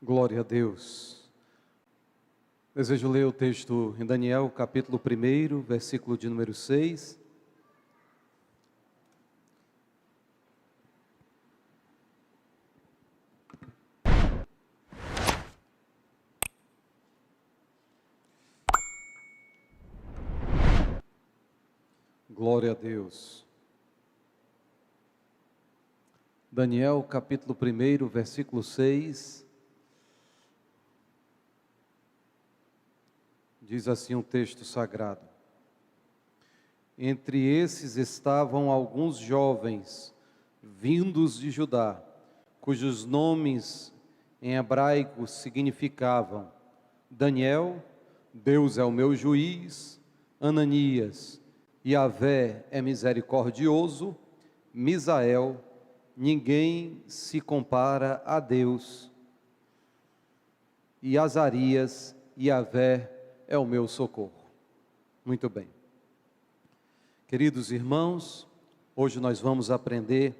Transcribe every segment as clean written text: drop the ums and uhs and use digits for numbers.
Glória a Deus. Desejo ler o texto em Daniel, capítulo 1, versículo de número 6. Glória a Deus. Daniel, capítulo 1, versículo 6. Diz assim um texto sagrado: Entre esses estavam alguns jovens vindos de Judá, cujos nomes em hebraico significavam Daniel, Deus é o meu juiz; Ananias, Yahvé é misericordioso; Misael, ninguém se compara a Deus; e Azarias, Yahvé é o meu socorro. Muito bem. Queridos irmãos, hoje nós vamos aprender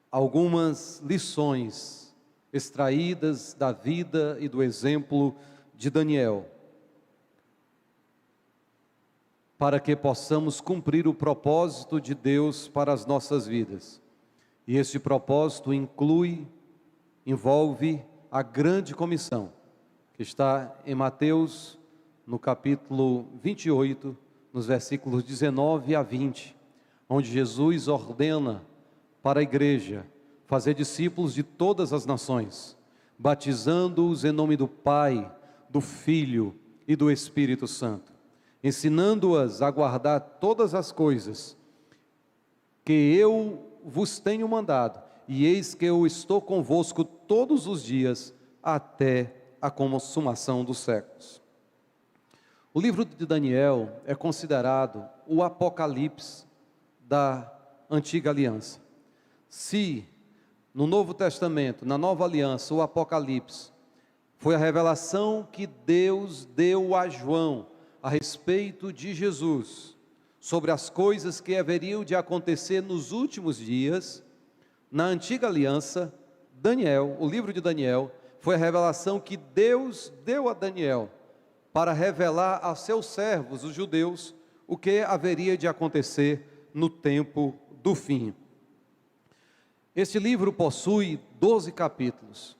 algumas lições extraídas da vida e do exemplo de Daniel, para que possamos cumprir o propósito de Deus para as nossas vidas. E esse propósito envolve a grande comissão, que está em Mateus, no capítulo 28, nos versículos 19 a 20, onde Jesus ordena para a igreja fazer discípulos de todas as nações, batizando-os em nome do Pai, do Filho e do Espírito Santo, ensinando-as a guardar todas as coisas que eu vos tenho mandado, e eis que eu estou convosco todos os dias, até a consumação dos séculos. O livro de Daniel é considerado o Apocalipse da Antiga Aliança. Se no Novo Testamento, na Nova Aliança, o Apocalipse foi a revelação que Deus deu a João a respeito de Jesus, sobre as coisas que haveriam de acontecer nos últimos dias, na Antiga Aliança, Daniel, o livro de Daniel, foi a revelação que Deus deu a Daniel para revelar a seus servos, os judeus, o que haveria de acontecer no tempo do fim. Este livro possui 12 capítulos.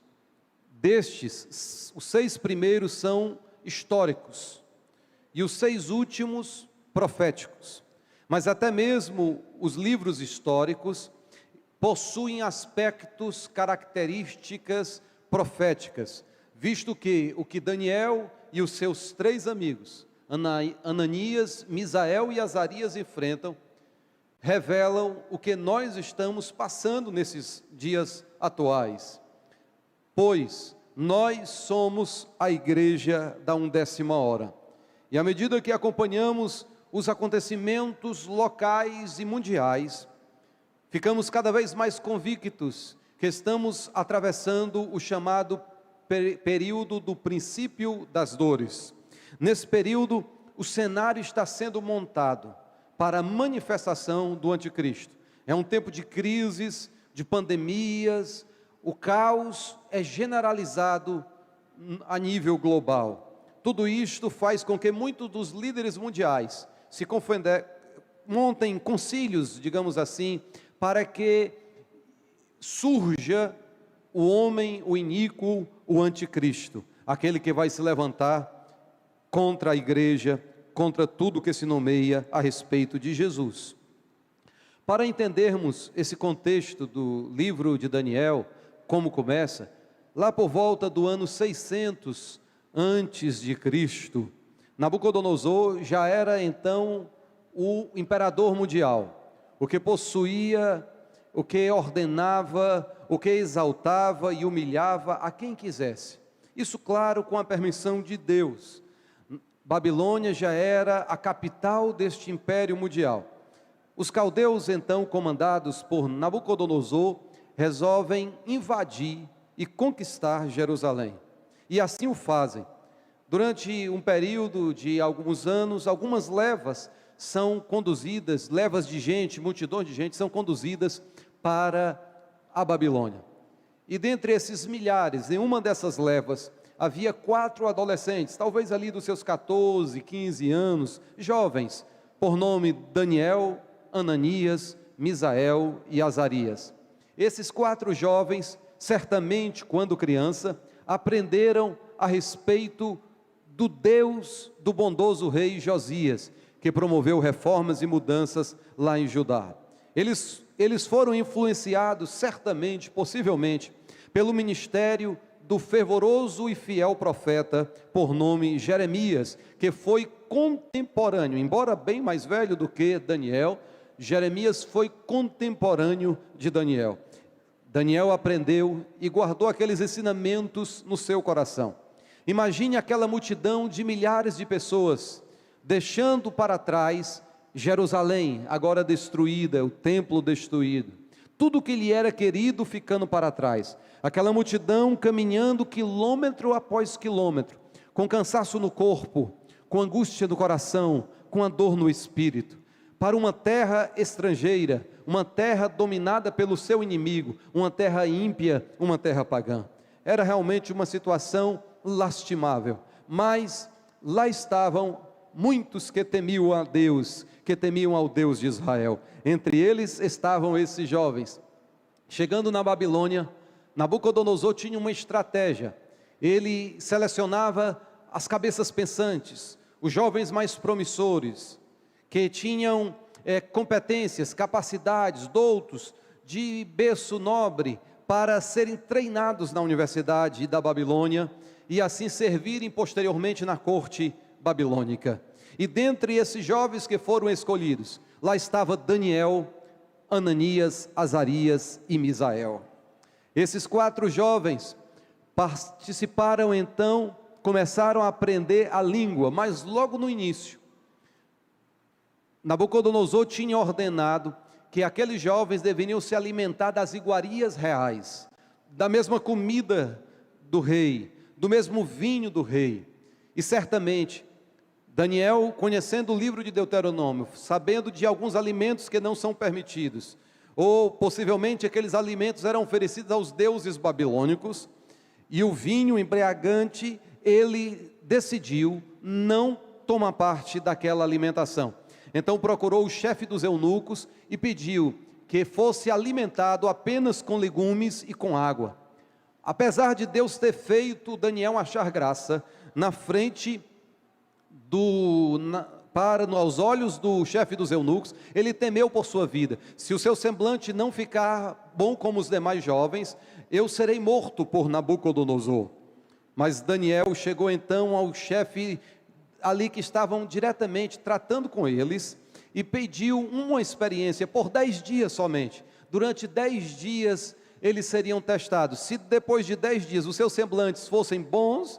Destes, os 6 primeiros são históricos e os 6 últimos proféticos. Mas até mesmo os livros históricos possuem aspectos, características proféticas, visto que o que Daniel e os seus 3 amigos, Ananias, Misael e Azarias, enfrentam, revelam o que nós estamos passando nesses dias atuais. Pois nós somos a igreja da 11ª hora, e à medida que acompanhamos os acontecimentos locais e mundiais, ficamos cada vez mais convictos que estamos atravessando o chamado período do princípio das dores. Nesse período, o cenário está sendo montado para a manifestação do anticristo. É um tempo de crises, de pandemias, o caos é generalizado a nível global. Tudo isto faz com que muitos dos líderes mundiais montem concílios, digamos assim, para que surja o homem, o iníquo, o anticristo, aquele que vai se levantar contra a igreja, contra tudo que se nomeia a respeito de Jesus. Para entendermos esse contexto do livro de Daniel, como começa, lá por volta do ano 600 antes de Cristo, Nabucodonosor já era então o imperador mundial, o que possuía, o que ordenava, o que exaltava e humilhava a quem quisesse. Isso, claro, com a permissão de Deus. Babilônia já era a capital deste império mundial. Os caldeus, então, comandados por Nabucodonosor, resolvem invadir e conquistar Jerusalém. E assim o fazem. Durante um período de alguns anos, algumas levas são conduzidas, levas de gente, multidões de gente, são conduzidas para a Babilônia. E dentre esses milhares, em uma dessas levas, havia 4 adolescentes, talvez ali dos seus 14, 15 anos, jovens, por nome Daniel, Ananias, Misael e Azarias. Esses 4 jovens, certamente, quando criança, aprenderam a respeito do Deus do bondoso rei Josias, que promoveu reformas e mudanças lá em Judá. Eles foram influenciados, certamente, possivelmente, pelo ministério do fervoroso e fiel profeta, por nome Jeremias, que foi contemporâneo, embora bem mais velho do que Daniel, Jeremias foi contemporâneo de Daniel. Daniel aprendeu e guardou aqueles ensinamentos no seu coração. Imagine aquela multidão de milhares de pessoas, deixando para trás Jerusalém, agora destruída, o templo destruído, tudo que lhe era querido ficando para trás, aquela multidão caminhando quilômetro após quilômetro, com cansaço no corpo, com angústia no coração, com a dor no espírito, para uma terra estrangeira, uma terra dominada pelo seu inimigo, uma terra ímpia, uma terra pagã. Era realmente uma situação lastimável, mas lá estavam muitos que temiam a Deus, que temiam ao Deus de Israel. Entre eles estavam esses jovens. Chegando na Babilônia, Nabucodonosor tinha uma estratégia. Ele selecionava as cabeças pensantes, os jovens mais promissores, que tinham competências, capacidades, doutos de berço nobre, para serem treinados na Universidade da Babilônia e assim servirem posteriormente na corte babilônica. E dentre esses jovens que foram escolhidos, lá estava Daniel, Ananias, Azarias e Misael. Esses 4 jovens participaram então, começaram a aprender a língua, mas logo no início, Nabucodonosor tinha ordenado que aqueles jovens deveriam se alimentar das iguarias reais, da mesma comida do rei, do mesmo vinho do rei. E certamente, Daniel, conhecendo o livro de Deuteronômio, sabendo de alguns alimentos que não são permitidos, ou possivelmente aqueles alimentos eram oferecidos aos deuses babilônicos, e o vinho embriagante, ele decidiu não tomar parte daquela alimentação. Então procurou o chefe dos eunucos e pediu que fosse alimentado apenas com legumes e com água. Apesar de Deus ter feito Daniel achar graça, na frente aos olhos do chefe dos eunucos, ele temeu por sua vida. Se o seu semblante não ficar bom como os demais jovens, eu serei morto por Nabucodonosor. Mas Daniel chegou então ao chefe ali que estavam diretamente tratando com eles, e pediu uma experiência por 10 dias somente. Durante 10 dias eles seriam testados. Se depois de 10 dias os seus semblantes fossem bons,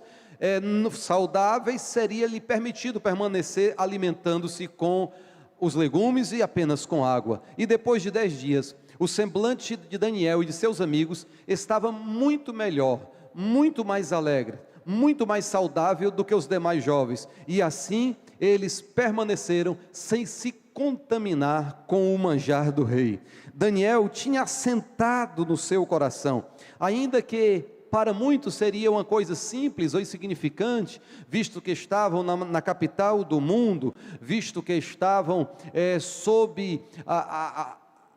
saudáveis, seria-lhe permitido permanecer alimentando-se com os legumes e apenas com água. E depois de 10 dias, o semblante de Daniel e de seus amigos estava muito melhor, muito mais alegre, muito mais saudável do que os demais jovens, e assim eles permaneceram sem se contaminar com o manjar do rei. Daniel tinha assentado no seu coração, ainda que para muitos seria uma coisa simples ou insignificante, visto que estavam na capital do mundo, visto que estavam sob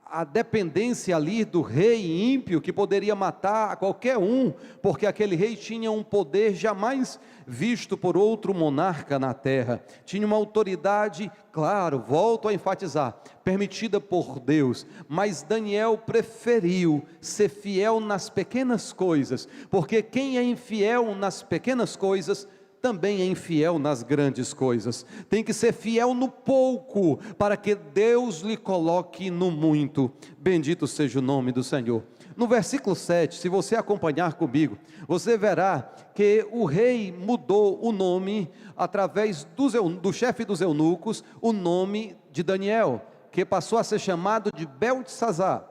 a dependência ali do rei ímpio, que poderia matar a qualquer um, porque aquele rei tinha um poder jamais visto por outro monarca na terra, tinha uma autoridade, claro, volto a enfatizar, permitida por Deus, mas Daniel preferiu ser fiel nas pequenas coisas, porque quem é infiel nas pequenas coisas, também é infiel nas grandes coisas. Tem que ser fiel no pouco, para que Deus lhe coloque no muito. Bendito seja o nome do Senhor. No versículo 7, se você acompanhar comigo, você verá que o rei mudou o nome, através do chefe dos eunucos, o nome de Daniel, que passou a ser chamado de Beltesazar.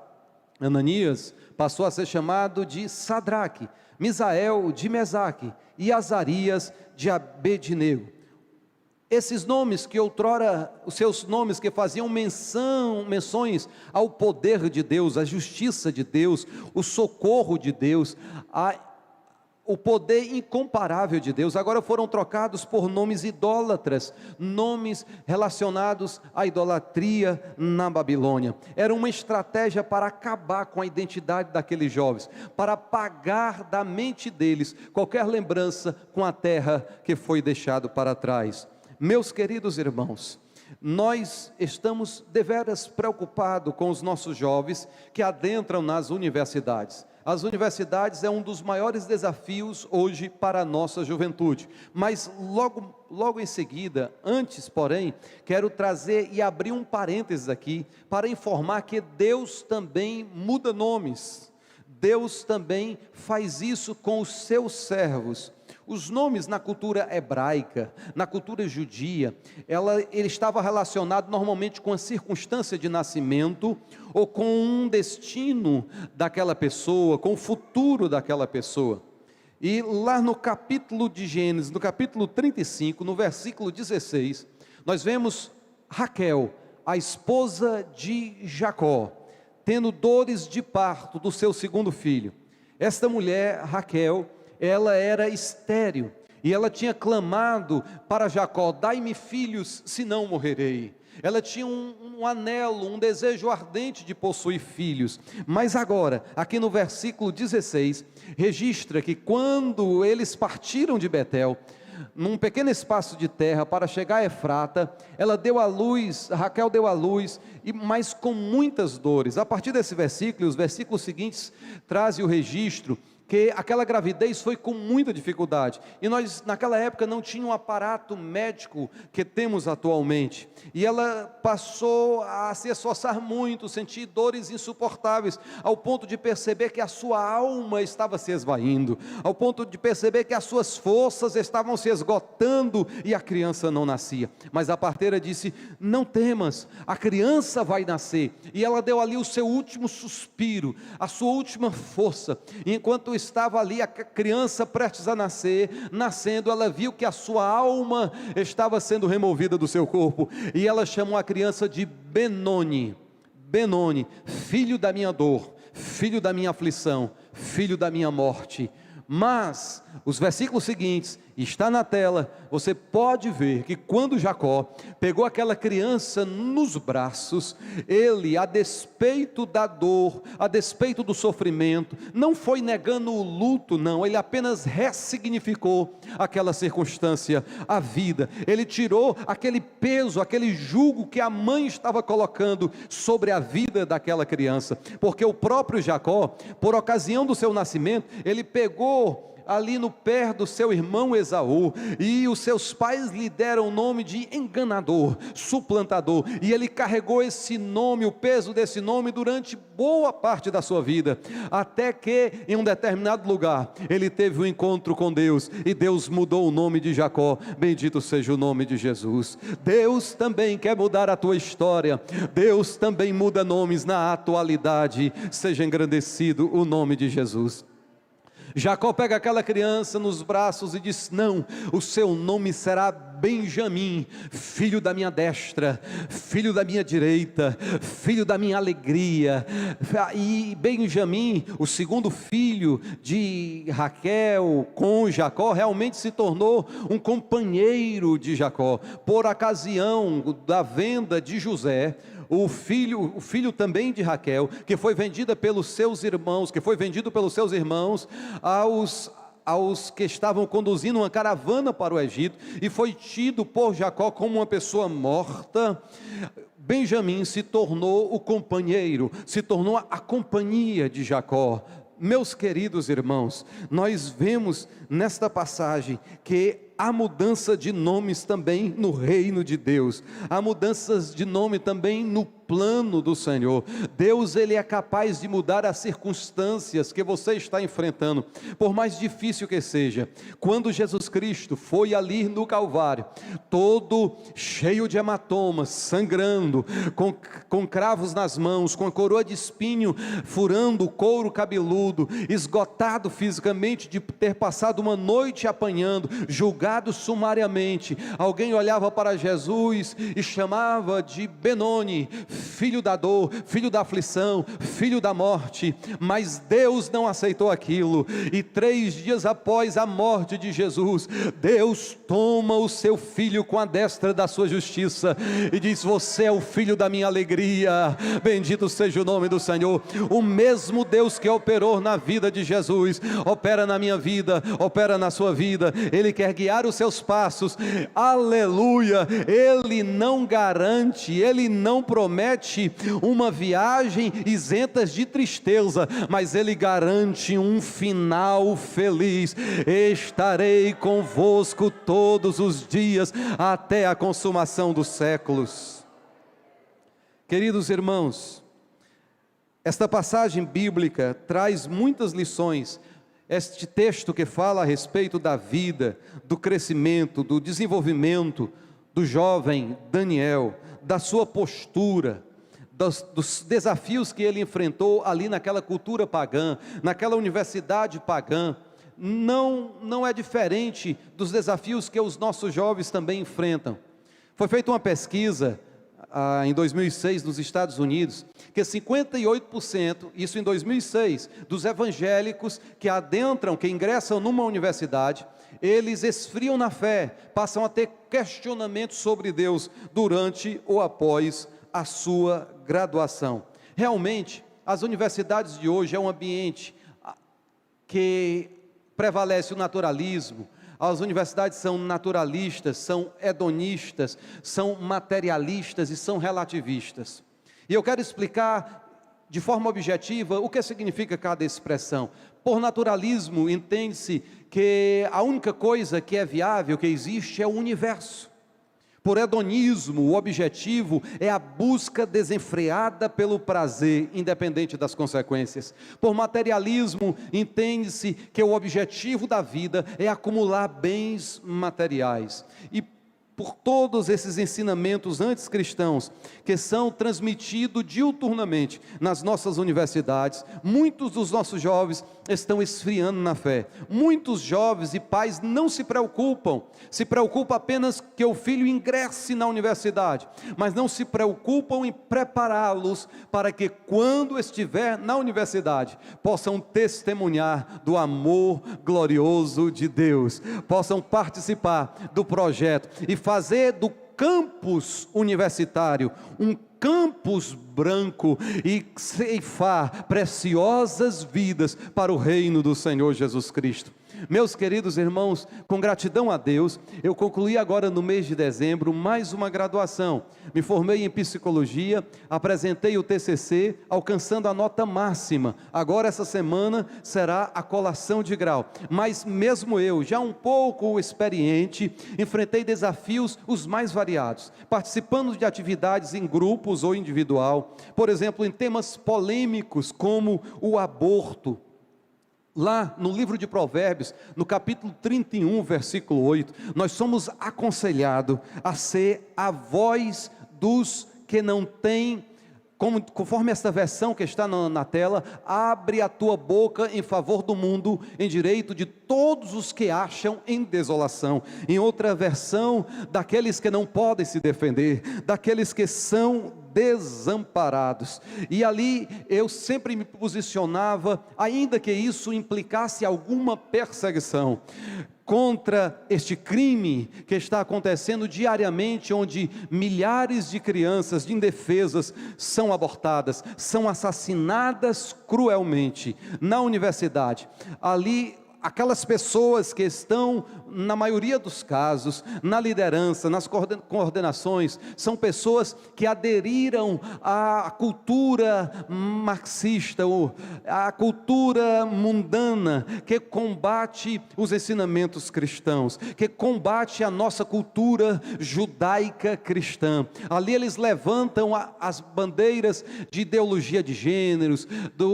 Ananias passou a ser chamado de Sadraque, Misael de Mesaque e Azarias de Abednego. Esses nomes que outrora, os seus nomes que faziam menções ao poder de Deus, à justiça de Deus, o socorro de Deus, o poder incomparável de Deus, agora foram trocados por nomes idólatras, nomes relacionados à idolatria na Babilônia. Era uma estratégia para acabar com a identidade daqueles jovens, para apagar da mente deles qualquer lembrança com a terra que foi deixado para trás. Meus queridos irmãos, nós estamos deveras preocupados com os nossos jovens que adentram nas universidades. As universidades é um dos maiores desafios hoje para a nossa juventude, mas logo em seguida, antes porém, quero trazer e abrir um parênteses aqui, para informar que Deus também muda nomes, Deus também faz isso com os seus servos. Os nomes na cultura hebraica, na cultura judia, ele estava relacionado normalmente com a circunstância de nascimento, ou com um destino daquela pessoa, com o futuro daquela pessoa. E lá no capítulo de Gênesis, no capítulo 35, no versículo 16, nós vemos Raquel, a esposa de Jacó, tendo dores de parto do seu segundo filho. Esta mulher, Raquel, ela era estéril, e ela tinha clamado para Jacó: dai-me filhos, senão morrerei. Ela tinha um anelo, um desejo ardente de possuir filhos, mas agora, aqui no versículo 16, registra que quando eles partiram de Betel, num pequeno espaço de terra para chegar a Efrata, ela deu à luz, Raquel deu à luz, mas com muitas dores. A partir desse versículo, os versículos seguintes trazem o registro que aquela gravidez foi com muita dificuldade, e nós naquela época não tínhamos um aparato médico que temos atualmente, e ela passou a se esforçar muito, sentir dores insuportáveis, ao ponto de perceber que a sua alma estava se esvaindo, ao ponto de perceber que as suas forças estavam se esgotando, e a criança não nascia. Mas a parteira disse: não temas, a criança vai nascer, e ela deu ali o seu último suspiro, a sua última força, e enquanto estava ali a criança prestes a nascer, nascendo, ela viu que a sua alma estava sendo removida do seu corpo, e ela chamou a criança de Benoni, filho da minha dor, filho da minha aflição, filho da minha morte. Mas os versículos seguintes, está na tela, você pode ver que quando Jacó pegou aquela criança nos braços, ele, a despeito da dor, a despeito do sofrimento, não foi negando o luto, não, ele apenas ressignificou aquela circunstância, a vida. Ele tirou aquele peso, aquele jugo que a mãe estava colocando sobre a vida daquela criança, porque o próprio Jacó, por ocasião do seu nascimento, ele pegou ali no pé do seu irmão Esaú, e os seus pais lhe deram o nome de enganador, suplantador, e ele carregou esse nome, o peso desse nome, durante boa parte da sua vida, até que em um determinado lugar, ele teve um encontro com Deus, e Deus mudou o nome de Jacó. Bendito seja o nome de Jesus. Deus também quer mudar a tua história, Deus também muda nomes na atualidade. Seja engrandecido o nome de Jesus. Jacó pega aquela criança nos braços e diz: não, o seu nome será Benjamim, filho da minha destra, filho da minha direita, filho da minha alegria. E Benjamim, o segundo filho de Raquel com Jacó, realmente se tornou um companheiro de Jacó, por ocasião da venda de José, o filho também de Raquel, que foi vendido pelos seus irmãos aos que estavam conduzindo uma caravana para o Egito, e foi tido por Jacó como uma pessoa morta. Benjamim se tornou o companheiro, se tornou a companhia de Jacó. Meus queridos irmãos, nós vemos nesta passagem que há mudança de nomes também no reino de Deus, há mudanças de nome também no plano do Senhor. Deus, Ele é capaz de mudar as circunstâncias que você está enfrentando, por mais difícil que seja. Quando Jesus Cristo foi ali no Calvário, todo cheio de hematomas, sangrando, com cravos nas mãos, com a coroa de espinho furando o couro cabeludo, esgotado fisicamente de ter passado uma noite apanhando, julgado sumariamente, alguém olhava para Jesus e chamava de Benoni, filho da dor, filho da aflição, filho da morte. Mas Deus não aceitou aquilo, e 3 dias após a morte de Jesus, Deus toma o seu filho com a destra da sua justiça e diz: você é o filho da minha alegria, bendito seja o nome do Senhor. O mesmo Deus que operou na vida de Jesus, opera na minha vida, opera na sua vida. Ele quer guiar os seus passos, aleluia. Ele não garante, Ele não promete uma viagem isenta de tristeza, mas Ele garante um final feliz. Estarei convosco todos os dias, até a consumação dos séculos. Queridos irmãos, esta passagem bíblica traz muitas lições. Este texto que fala a respeito da vida, do crescimento, do desenvolvimento do jovem Daniel, da sua postura, dos desafios que ele enfrentou ali naquela cultura pagã, naquela universidade pagã, não é diferente dos desafios que os nossos jovens também enfrentam. Foi feita uma pesquisa em 2006 nos Estados Unidos, que 58%, isso em 2006, dos evangélicos que adentram, que ingressam numa universidade, eles esfriam na fé, passam a ter questionamentos sobre Deus durante ou após a sua graduação. Realmente, as universidades de hoje é um ambiente que prevalece o naturalismo. As universidades são naturalistas, são hedonistas, são materialistas e são relativistas. E eu quero explicar de forma objetiva o que significa cada expressão. Por naturalismo, entende-se que a única coisa que é viável, que existe, é o universo. Por hedonismo, o objetivo é a busca desenfreada pelo prazer, independente das consequências. Por materialismo, entende-se que o objetivo da vida é acumular bens materiais. E por todos esses ensinamentos anticristãos que são transmitidos diuturnamente nas nossas universidades, muitos dos nossos jovens estão esfriando na fé. Muitos jovens e pais não se preocupam apenas que o filho ingresse na universidade, mas não se preocupam em prepará-los para que quando estiver na universidade, possam testemunhar do amor glorioso de Deus, possam participar do projeto e fazer do campus universitário um campus branco e ceifar preciosas vidas para o reino do Senhor Jesus Cristo. Meus queridos irmãos, com gratidão a Deus, eu concluí agora no mês de dezembro mais uma graduação. Me formei em psicologia, apresentei o TCC, alcançando a nota máxima. Agora essa semana será a colação de grau. Mas mesmo eu, já um pouco experiente, enfrentei desafios os mais variados, participando de atividades em grupos ou individual, por exemplo, em temas polêmicos como o aborto. Lá no livro de Provérbios, no capítulo 31, versículo 8, nós somos aconselhados a ser a voz dos que não têm, conforme esta versão que está na tela, abre a tua boca em favor do mundo, em direito de todos os que acham em desolação. Em outra versão, daqueles que não podem se defender, daqueles que são desamparados. E ali eu sempre me posicionava, ainda que isso implicasse alguma perseguição, contra este crime que está acontecendo diariamente, onde milhares de crianças indefesas são abortadas, são assassinadas cruelmente na universidade. Ali aquelas pessoas que estão na maioria dos casos, na liderança, nas coordenações, são pessoas que aderiram à cultura marxista, ou à cultura mundana, que combate os ensinamentos cristãos, que combate a nossa cultura judaica cristã. Ali eles levantam as bandeiras de ideologia de gêneros,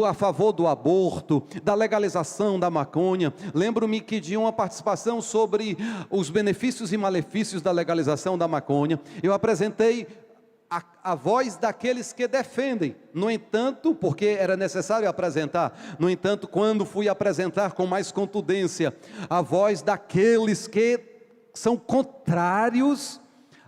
a favor do aborto, da legalização da maconha. Lembro-me que de uma participação sobre os benefícios e malefícios da legalização da maconha, eu apresentei a voz daqueles que defendem. No entanto, porque era necessário apresentar, no entanto, quando fui apresentar com mais contundência a voz daqueles que são contrários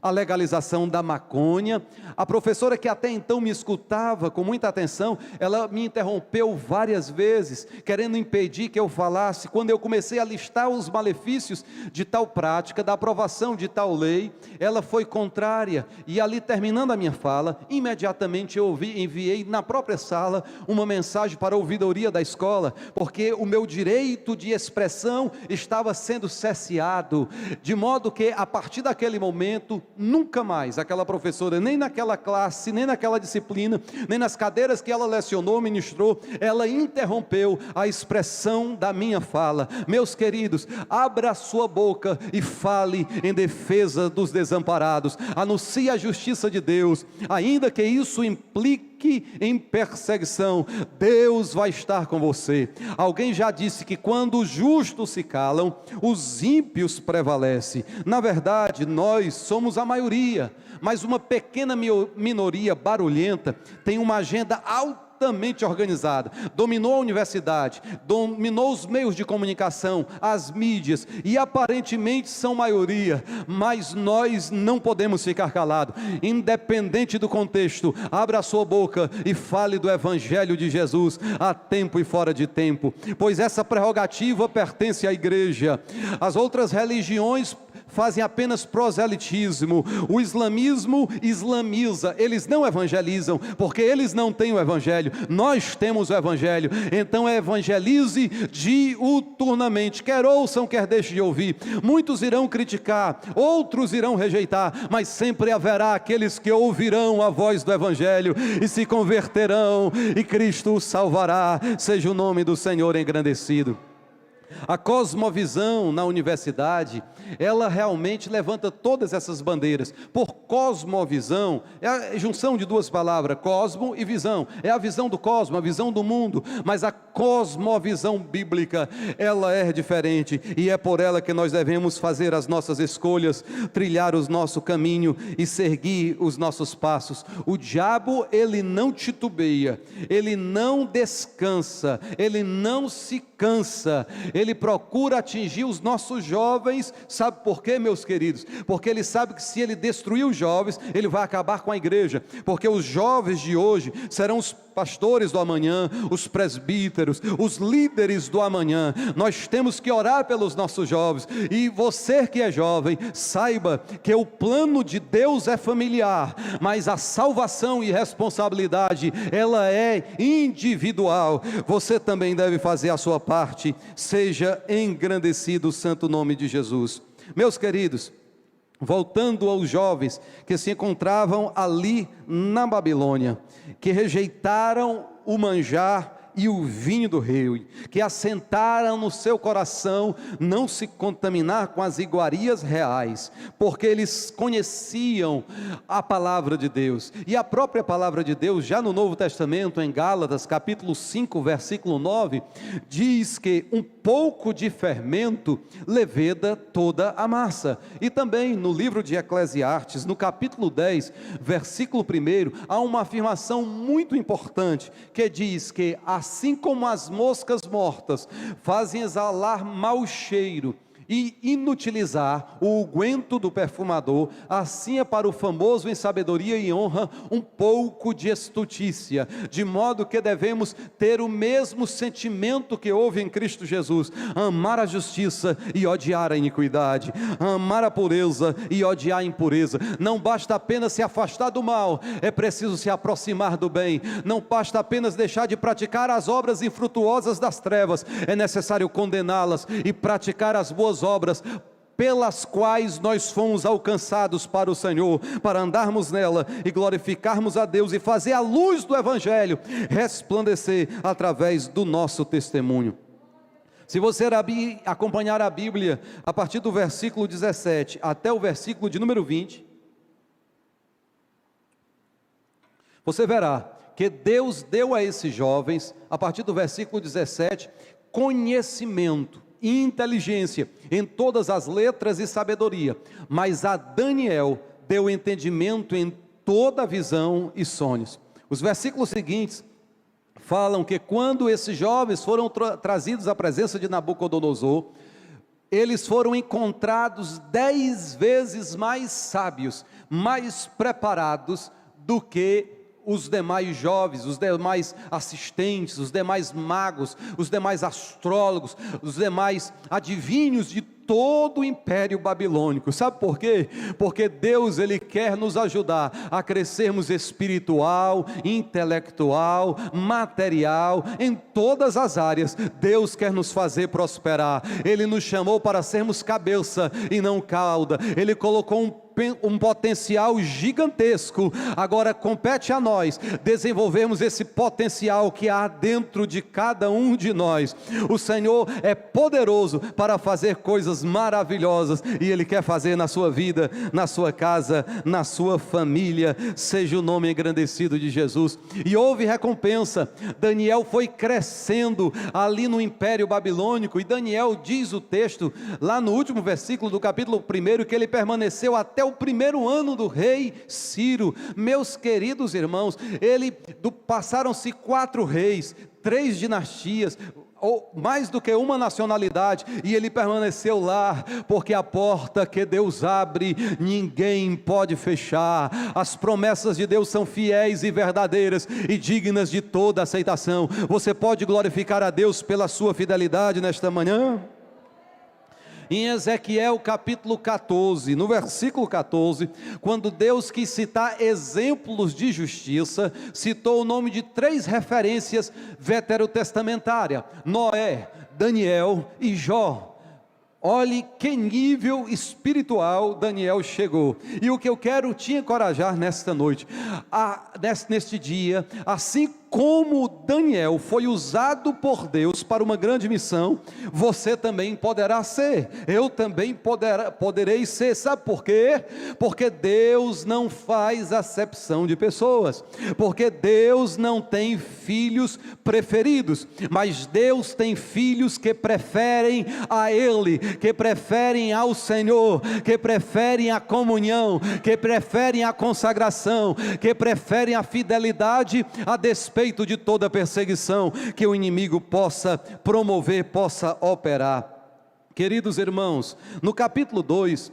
a legalização da maconha, a professora que até então me escutava com muita atenção, ela me interrompeu várias vezes, querendo impedir que eu falasse. Quando eu comecei a listar os malefícios de tal prática, da aprovação de tal lei, ela foi contrária, e ali, terminando a minha fala, imediatamente eu enviei na própria sala uma mensagem para a ouvidoria da escola, porque o meu direito de expressão estava sendo cerceado, de modo que a partir daquele momento, nunca mais aquela professora, nem naquela classe, nem naquela disciplina, nem nas cadeiras que ela lecionou, ministrou, ela interrompeu a expressão da minha fala. Meus queridos, abra a sua boca e fale em defesa dos desamparados, anuncie a justiça de Deus, ainda que isso implique em perseguição, Deus vai estar com você. Alguém já disse que quando os justos se calam, os ímpios prevalecem. Na verdade, nós somos a maioria, mas uma pequena minoria barulhenta tem uma agenda altamente organizada, dominou a universidade, dominou os meios de comunicação, as mídias, e aparentemente são maioria, mas nós não podemos ficar calados, independente do contexto. Abra a sua boca e fale do Evangelho de Jesus, a tempo e fora de tempo, pois essa prerrogativa pertence à igreja. As outras religiões fazem apenas proselitismo. O islamismo islamiza, eles não evangelizam, porque eles não têm o Evangelho. Nós temos o Evangelho, então evangelize diuturnamente, quer ouçam, quer deixem de ouvir. Muitos irão criticar, outros irão rejeitar, mas sempre haverá aqueles que ouvirão a voz do Evangelho e se converterão, e Cristo os salvará. Seja o nome do Senhor engrandecido. A cosmovisão na universidade, ela realmente levanta todas essas bandeiras. Por cosmovisão, é a junção de duas palavras, cosmo e visão, é a visão do cosmo, a visão do mundo, mas a cosmovisão bíblica, ela é diferente, e é por ela que nós devemos fazer as nossas escolhas, trilhar o nosso caminho e seguir os nossos passos. O diabo, ele não titubeia, ele não descansa, ele não se cansa, ele procura atingir os nossos jovens. Sabe por quê, meus queridos? Porque ele sabe que se ele destruir os jovens, ele vai acabar com a igreja, porque os jovens de hoje serão os pastores do amanhã, os presbíteros, os líderes do amanhã. Nós temos que orar pelos nossos jovens, e você que é jovem, saiba que o plano de Deus é familiar, mas a salvação e responsabilidade, ela é individual. Você também deve fazer a sua parte. Seja engrandecido o santo nome de Jesus. Meus queridos, voltando aos jovens que se encontravam ali na Babilônia, que rejeitaram o manjar e o vinho do rei, que assentaram no seu coração não se contaminar com as iguarias reais, porque eles conheciam a palavra de Deus, e a própria palavra de Deus, já no Novo Testamento, em Gálatas, capítulo 5, versículo 9, diz que um pouco de fermento leveda toda a massa. E também no livro de Eclesiastes, no capítulo 10, versículo 1, há uma afirmação muito importante, que diz que assim como as moscas mortas fazem exalar mau cheiro e inutilizar o unguento do perfumador, assim é para o famoso em sabedoria e honra um pouco de estutícia, de modo que devemos ter o mesmo sentimento que houve em Cristo Jesus: amar a justiça e odiar a iniquidade, amar a pureza e odiar a impureza. Não basta apenas se afastar do mal, é preciso se aproximar do bem. Não basta apenas deixar de praticar as obras infrutuosas das trevas, é necessário condená-las e praticar as boas obras, pelas quais nós fomos alcançados para o Senhor, para andarmos nela e glorificarmos a Deus e fazer a luz do Evangelho resplandecer através do nosso testemunho. Se você acompanhar a Bíblia a partir do versículo 17 até o versículo de número 20, você verá que Deus deu a esses jovens, a partir do versículo 17, conhecimento e inteligência em todas as letras e sabedoria, mas a Daniel deu entendimento em toda visão e sonhos. Os versículos seguintes falam que quando esses jovens foram trazidos à presença de Nabucodonosor, eles foram encontrados 10 vezes mais sábios, mais preparados do que os demais jovens, os demais assistentes, os demais magos, os demais astrólogos, os demais adivinhos de todo o império babilônico. Sabe por quê? Porque Deus, Ele quer nos ajudar a crescermos espiritual, intelectual, material, em todas as áreas. Deus quer nos fazer prosperar. Ele nos chamou para sermos cabeça e não cauda. Ele colocou um potencial gigantesco. Agora compete a nós desenvolvermos esse potencial que há dentro de cada um de nós. O Senhor é poderoso para fazer coisas maravilhosas, e Ele quer fazer na sua vida, na sua casa, na sua família. Seja o nome engrandecido de Jesus. E houve recompensa. Daniel foi crescendo ali no império babilônico, e Daniel diz o texto lá no último versículo do capítulo 1 que ele permaneceu até o primeiro ano do rei Ciro. Meus queridos irmãos, passaram-se 4 reis, 3 dinastias, ou mais do que uma nacionalidade, e ele permaneceu lá, porque a porta que Deus abre, ninguém pode fechar. As promessas de Deus são fiéis e verdadeiras, e dignas de toda aceitação. Você pode glorificar a Deus pela sua fidelidade nesta manhã? Em Ezequiel capítulo 14, no versículo 14, quando Deus quis citar exemplos de justiça, citou o nome de 3 referências veterotestamentárias: Noé, Daniel e Jó. Olhe que nível espiritual Daniel chegou. E o que eu quero te encorajar nesta noite, neste dia, assim como Daniel foi usado por Deus para uma grande missão, você também poderá ser, eu também poderei ser. Sabe por quê? Porque Deus não faz acepção de pessoas, porque Deus não tem filhos preferidos, mas Deus tem filhos que preferem a Ele, que preferem ao Senhor, que preferem a comunhão, que preferem a consagração, que preferem a fidelidade a despeito de toda perseguição que o inimigo possa promover, possa operar. Queridos irmãos, no capítulo 2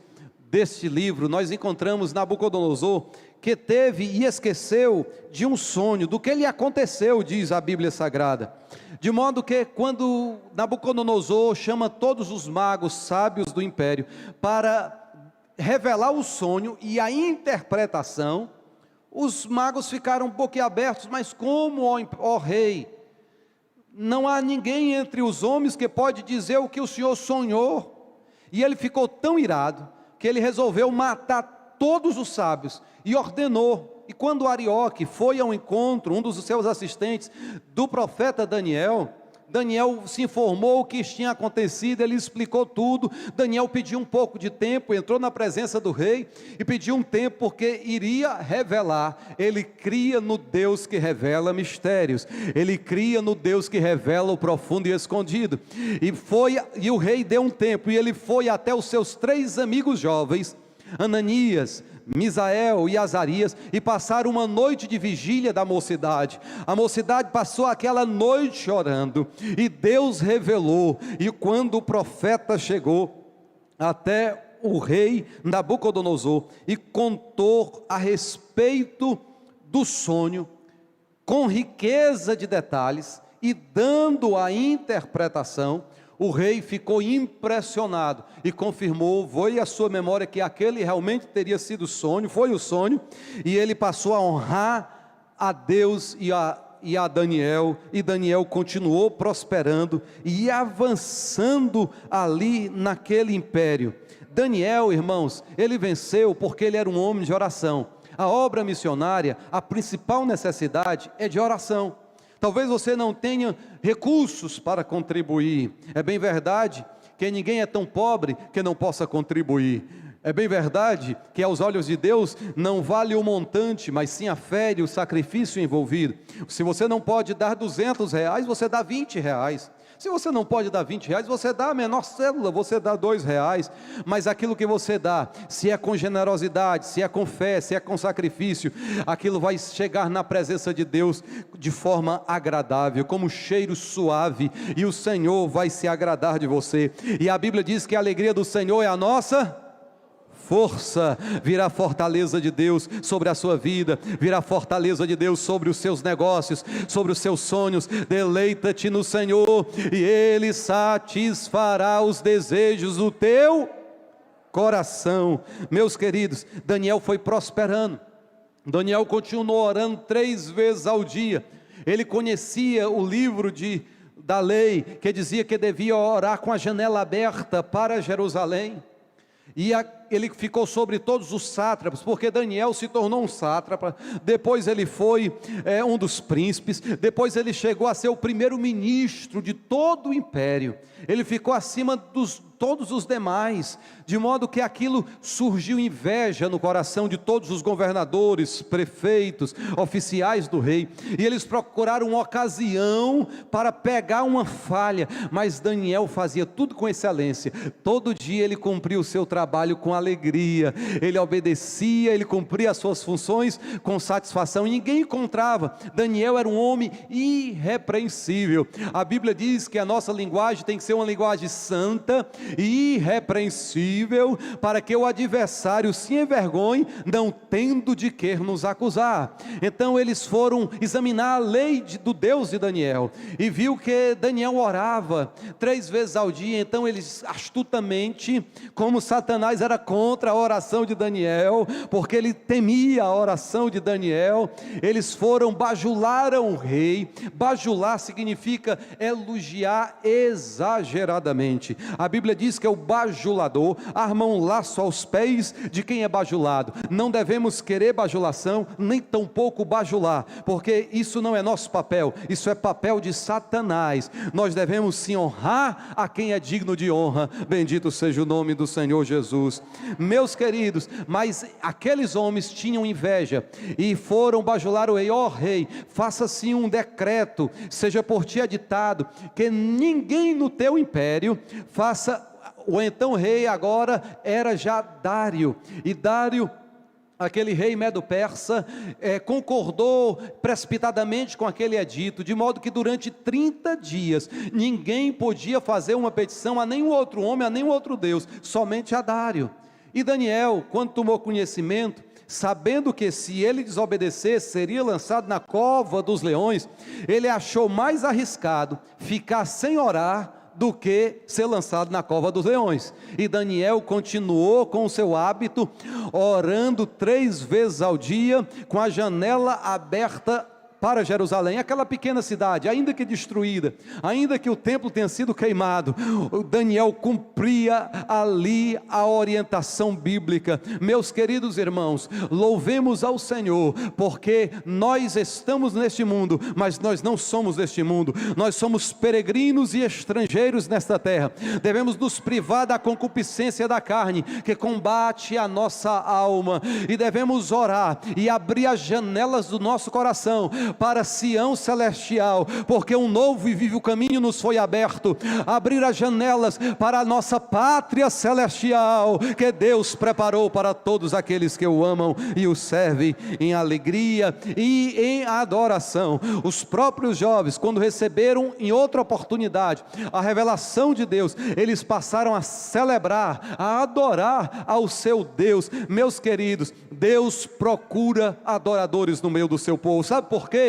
deste livro, nós encontramos Nabucodonosor, que teve e esqueceu de um sonho, do que lhe aconteceu, diz a Bíblia Sagrada. De modo que quando Nabucodonosor chama todos os magos sábios do império para revelar o sonho e a interpretação, os magos ficaram boquiabertos. Mas como, ó rei, não há ninguém entre os homens que pode dizer o que o Senhor sonhou? E ele ficou tão irado, que ele resolveu matar todos os sábios, e ordenou. E quando Arioque foi ao encontro, um dos seus assistentes, do profeta Daniel, Daniel se informou o que tinha acontecido, ele explicou tudo. Daniel pediu um pouco de tempo, entrou na presença do rei, e pediu um tempo, porque iria revelar. Ele cria no Deus que revela mistérios, ele cria no Deus que revela o profundo e escondido. E o rei deu um tempo, e ele foi até os seus 3 amigos jovens, Ananias, Misael e Azarias, e passaram uma noite de vigília da mocidade. A mocidade passou aquela noite chorando, e Deus revelou. E quando o profeta chegou até o rei Nabucodonosor e contou a respeito do sonho, com riqueza de detalhes, e dando a interpretação, o rei ficou impressionado e confirmou, foi a sua memória, que aquele realmente teria sido sonho, foi o sonho, e ele passou a honrar a Deus e a Daniel, e Daniel continuou prosperando e avançando ali naquele império. Daniel, irmãos, ele venceu porque ele era um homem de oração. A obra missionária, a principal necessidade é de oração. Talvez você não tenha recursos para contribuir. É bem verdade que ninguém é tão pobre que não possa contribuir. É bem verdade que aos olhos de Deus não vale o montante, mas sim a fé e o sacrifício envolvido. Se você não pode dar R$200, você dá R$20. Se você não pode dar R$20, você dá a menor célula, você dá R$2. Mas aquilo que você dá, se é com generosidade, se é com fé, se é com sacrifício, aquilo vai chegar na presença de Deus de forma agradável, como cheiro suave, e o Senhor vai se agradar de você. E a Bíblia diz que a alegria do Senhor é a nossa força. Virá fortaleza de Deus sobre a sua vida, virá fortaleza de Deus sobre os seus negócios, sobre os seus sonhos. Deleita-te no Senhor e Ele satisfará os desejos do teu coração. Meus queridos, Daniel foi prosperando. Daniel continuou orando 3 vezes ao dia. Ele conhecia o livro da lei, que dizia que devia orar com a janela aberta para Jerusalém. E ele ficou sobre todos os sátrapas, porque Daniel se tornou um sátrapa, depois ele foi um dos príncipes, depois ele chegou a ser o primeiro ministro de todo o império. Ele ficou acima dos todos os demais, de modo que aquilo surgiu inveja no coração de todos os governadores, prefeitos, oficiais do rei, e eles procuraram uma ocasião para pegar uma falha, mas Daniel fazia tudo com excelência. Todo dia ele cumpria o seu trabalho com alegria, ele obedecia, ele cumpria as suas funções com satisfação, e ninguém encontrava. Daniel era um homem irrepreensível. A Bíblia diz que a nossa linguagem tem que ser uma linguagem santa e irrepreensível, para que o adversário se envergonhe, não tendo de que nos acusar. Então eles foram examinar a lei do Deus de Daniel, e viu que Daniel orava 3 vezes ao dia. Então eles astutamente, como Satanás era contra a oração de Daniel, porque ele temia a oração de Daniel, eles foram, bajularam o rei. Bajular significa elogiar exageradamente. A Bíblia diz que é o bajulador arma um laço aos pés de quem é bajulado. Não devemos querer bajulação, nem tampouco bajular, porque isso não é nosso papel, isso é papel de Satanás. Nós devemos sim honrar a quem é digno de honra. Bendito seja o nome do Senhor Jesus. Meus queridos, mas aqueles homens tinham inveja e foram bajular o rei. Ó rei, faça-se um decreto, seja por ti editado, que ninguém no teu império faça. O então rei agora era já Dário, e Dário, aquele rei medo-persa, concordou precipitadamente com aquele edito, de modo que durante 30 dias, ninguém podia fazer uma petição a nenhum outro homem, a nenhum outro Deus, somente a Dário. E Daniel, quando tomou conhecimento, sabendo que se ele desobedecesse, seria lançado na cova dos leões, ele achou mais arriscado ficar sem orar do que ser lançado na cova dos leões. E Daniel continuou com o seu hábito, orando 3 vezes ao dia, com a janela aberta para Jerusalém, aquela pequena cidade, ainda que destruída, ainda que o templo tenha sido queimado, Daniel cumpria ali a orientação bíblica. Meus queridos irmãos, louvemos ao Senhor, porque nós estamos neste mundo, mas nós não somos deste mundo, nós somos peregrinos e estrangeiros nesta terra. Devemos nos privar da concupiscência da carne, que combate a nossa alma, e devemos orar e abrir as janelas do nosso coração para Sião celestial, porque um novo e vivo caminho nos foi aberto. Abrir as janelas para a nossa pátria celestial, que Deus preparou para todos aqueles que o amam e o servem em alegria e em adoração. Os próprios jovens, quando receberam em outra oportunidade a revelação de Deus, eles passaram a celebrar, a adorar ao seu Deus. Meus queridos, Deus procura adoradores no meio do seu povo. Sabe por quê?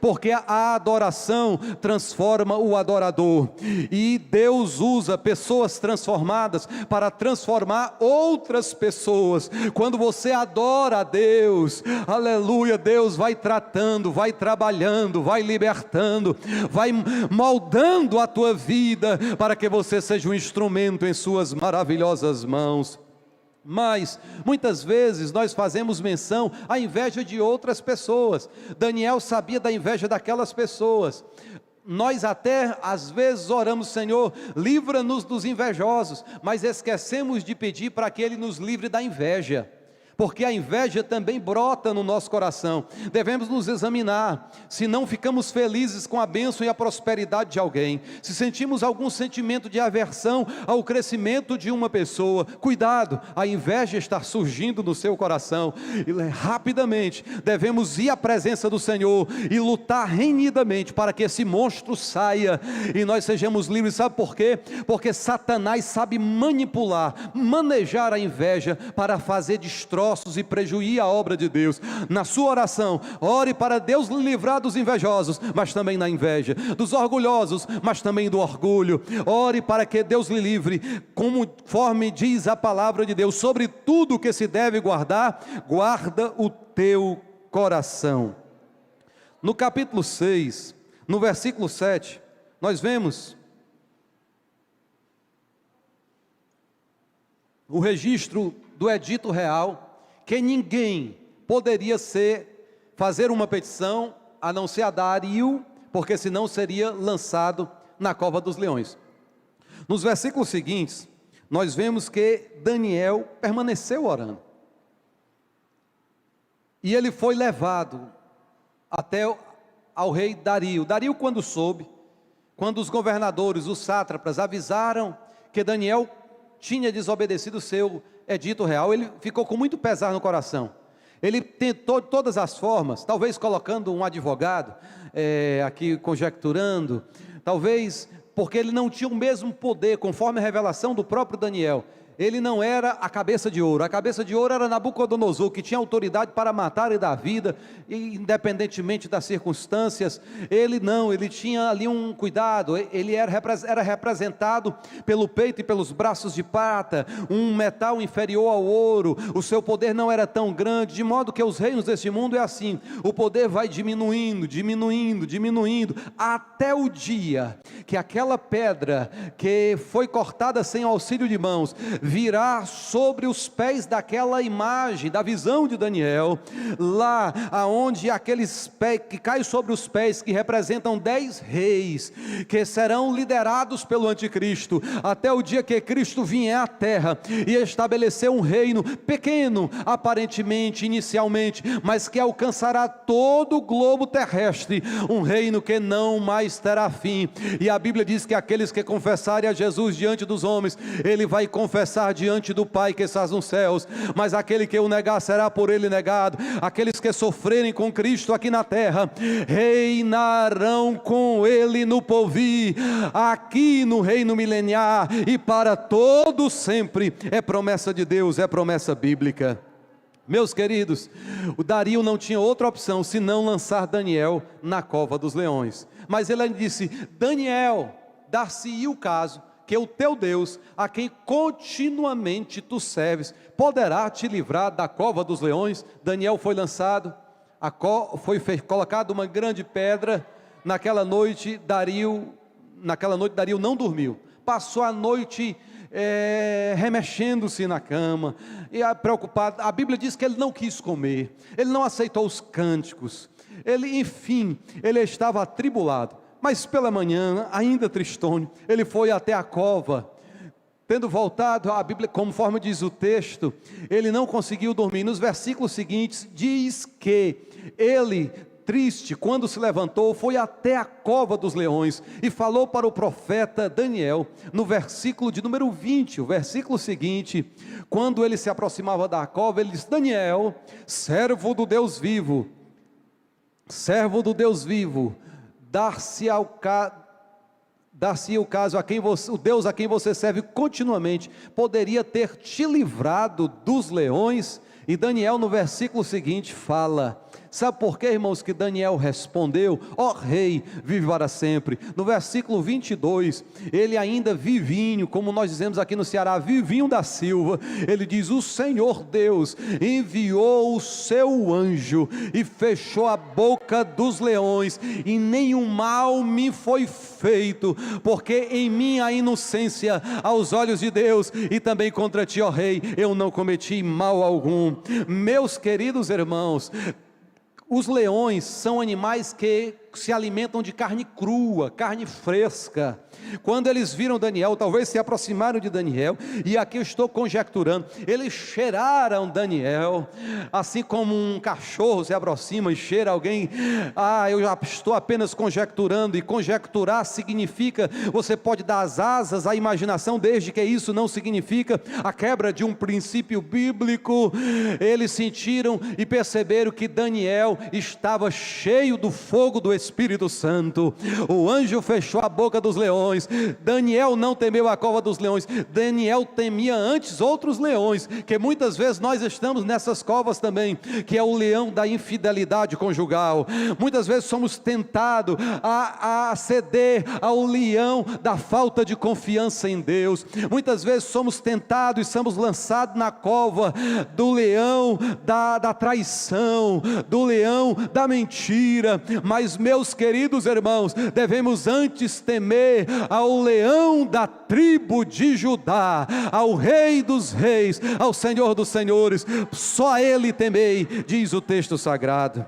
Porque a adoração transforma o adorador, e Deus usa pessoas transformadas para transformar outras pessoas. Quando você adora a Deus, aleluia, Deus vai tratando, vai trabalhando, vai libertando, vai moldando a tua vida, para que você seja um instrumento em suas maravilhosas mãos. Mas, muitas vezes, nós fazemos menção à inveja de outras pessoas. Daniel sabia da inveja daquelas pessoas. Nós até, às vezes, oramos: Senhor, livra-nos dos invejosos, mas esquecemos de pedir para que Ele nos livre da inveja, porque a inveja também brota no nosso coração. Devemos nos examinar se não ficamos felizes com a bênção e a prosperidade de alguém, se sentimos algum sentimento de aversão ao crescimento de uma pessoa. Cuidado, a inveja está surgindo no seu coração, e rapidamente devemos ir à presença do Senhor e lutar renhidamente para que esse monstro saia e nós sejamos livres. Sabe por quê? Porque Satanás sabe manipular, manejar a inveja para fazer destroços e prejuir a obra de Deus. Na sua oração, ore para Deus lhe livrar dos invejosos, mas também da inveja, dos orgulhosos, mas também do orgulho. Ore para que Deus lhe livre, conforme diz a palavra de Deus: sobre tudo que se deve guardar, guarda o teu coração. No capítulo 6, no versículo 7, nós vemos o registro do edito real, que ninguém poderia fazer uma petição a não ser a Dario, porque senão seria lançado na cova dos leões. Nos versículos seguintes, nós vemos que Daniel permaneceu orando, e ele foi levado até ao rei Dario. Dario, quando soube, quando os governadores, os sátrapas, avisaram que Daniel tinha desobedecido o seu edito real, ele ficou com muito pesar no coração. Ele tentou de todas as formas, talvez colocando um advogado, aqui conjecturando, talvez porque ele não tinha o mesmo poder, conforme a revelação do próprio Daniel. Ele não era a cabeça de ouro era Nabucodonosor, que tinha autoridade para matar e dar vida, independentemente das circunstâncias. Ele tinha ali um cuidado, ele era representado pelo peito e pelos braços de prata, um metal inferior ao ouro. O seu poder não era tão grande, de modo que os reinos deste mundo é assim, o poder vai diminuindo, até o dia que aquela pedra que foi cortada sem auxílio de mãos, virá sobre os pés daquela imagem, da visão de Daniel, lá aonde aqueles pés que caem sobre os pés, que representam 10 reis, que serão liderados pelo anticristo, até o dia que Cristo vier à terra, e estabelecer um reino pequeno, aparentemente, inicialmente, mas que alcançará todo o globo terrestre, um reino que não mais terá fim. E a Bíblia diz que aqueles que confessarem a Jesus diante dos homens, Ele vai confessar diante do Pai que está nos céus, mas aquele que o negar será por ele negado. Aqueles que sofrerem com Cristo aqui na terra, reinarão com ele no porvir, aqui no reino mileniar, e para todo sempre. É promessa de Deus, é promessa bíblica. Meus queridos, o Dario não tinha outra opção senão lançar Daniel na cova dos leões, mas ele disse: Daniel, dar-se-ia o caso que o teu Deus, a quem continuamente tu serves, poderá te livrar da cova dos leões. Daniel foi lançado, foi colocado uma grande pedra. Naquela noite Dario não dormiu, passou a noite remexendo-se na cama, e preocupado. A Bíblia diz que ele não quis comer, ele não aceitou os cânticos, ele estava atribulado. Mas pela manhã, ainda tristonho, ele foi até a cova. Tendo voltado à Bíblia, conforme diz o texto, ele não conseguiu dormir. Nos versículos seguintes, diz que ele, triste, quando se levantou, foi até a cova dos leões e falou para o profeta Daniel. No versículo de número 20, o versículo seguinte, quando ele se aproximava da cova, ele disse: Daniel, servo do Deus vivo, dar-se o caso o Deus a quem você serve continuamente, poderia ter te livrado dos leões. E Daniel, no versículo seguinte, fala: Sabe por quê, irmãos, que Daniel respondeu? Ó rei, vive para sempre. No versículo 22, ele ainda vivinho, como nós dizemos aqui no Ceará, vivinho da Silva, ele diz: o Senhor Deus enviou o seu anjo e fechou a boca dos leões, e nenhum mal me foi feito, porque em minha inocência aos olhos de Deus, e também contra ti, ó rei, eu não cometi mal algum. Meus queridos irmãos, os leões são animais que se alimentam de carne crua, carne fresca. Quando eles viram Daniel, talvez se aproximaram de Daniel, e aqui eu estou conjecturando, eles cheiraram Daniel, assim como um cachorro se aproxima e cheira alguém. Eu já estou apenas conjecturando, e conjecturar significa, você pode dar as asas à imaginação, desde que isso não significa a quebra de um princípio bíblico. Eles sentiram e perceberam que Daniel estava cheio do fogo do Espírito Santo. O anjo fechou a boca dos leões. Daniel não temeu a cova dos leões. Daniel temia antes outros leões, que muitas vezes nós estamos nessas covas também, que é o leão da infidelidade conjugal. Muitas vezes somos tentados a ceder ao leão da falta de confiança em Deus. Muitas vezes somos tentados e somos lançados na cova do leão da traição, do leão da mentira. Mas, meus queridos irmãos, devemos antes temer ao leão da tribo de Judá, ao Rei dos reis, ao Senhor dos senhores. Só a Ele temei, diz o texto sagrado.